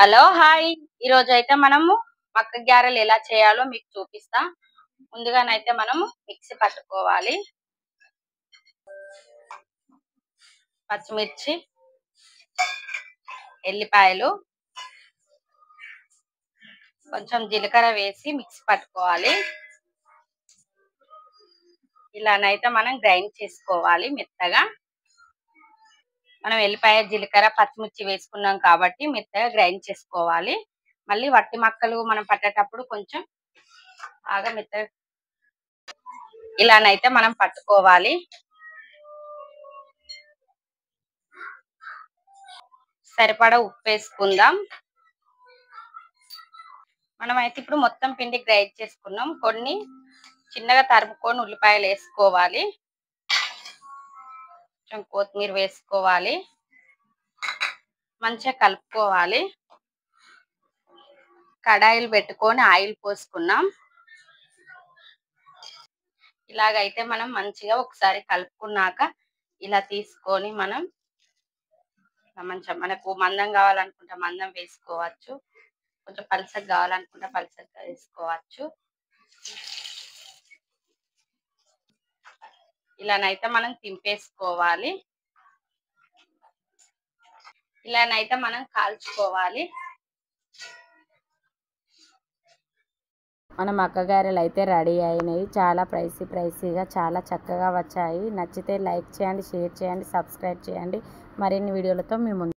Hello hi ఈ రోజు అయితే మనము మక్క గారెలు ఎలా చేయాలో మీకు చూపిస్తా. ముందుగానైతే మనము మిక్సీ పట్టుకోవాలి. పచ్చిమిర్చి, ఎల్లిపాయలు, కొంచెం జీలకర్ర వేసి మిక్సీ పట్టుకోవాలి. ఇలానైతే మనం గ్రైండ్ చేసుకోవాలి మెత్తగా. మనం ఎల్లిపాయ, జీలకర్ర, పచ్చిమిర్చి వేసుకున్నాం కాబట్టి మెత్తగా గ్రైండ్ చేసుకోవాలి. మళ్ళీ వట్టి మక్కలు మనం పట్టేటప్పుడు కొంచెం బాగా మెత్తగా ఇలానైతే మనం పట్టుకోవాలి. సరిపడా ఉప్పు వేసుకుందాం. మనం అయితే ఇప్పుడు మొత్తం పిండి గ్రైండ్ చేసుకున్నాం. కొన్ని చిన్నగా తరుముకొని ఉల్లిపాయలు వేసుకోవాలి. కొంచెం కొత్తిమీర వేసుకోవాలి. మంచిగా కలుపుకోవాలి. కడాయిలు పెట్టుకొని ఆయిల్ పోసుకున్నాం. ఇలాగైతే మనం మంచిగా ఒకసారి కలుపుకున్నాక ఇలా తీసుకొని మనం మంచిగా మనకు మందం కావాలనుకుంటే మందం వేసుకోవచ్చు. కొంచెం పలసగా కావాలనుకుంటే పలసగా వేసుకోవచ్చు. ఇలానైతే మనం తింపేసుకోవాలి. ఇలానైతే మనం కాల్చుకోవాలి. మన మక్క గారెలు అయితే రెడీ అయినాయి. చాలా ప్రైసీగా చాలా చక్కగా వచ్చాయి. నచ్చితే లైక్ చేయండి, షేర్ చేయండి, సబ్స్క్రైబ్ చేయండి. మరిన్ని వీడియోలతో మీ ముందు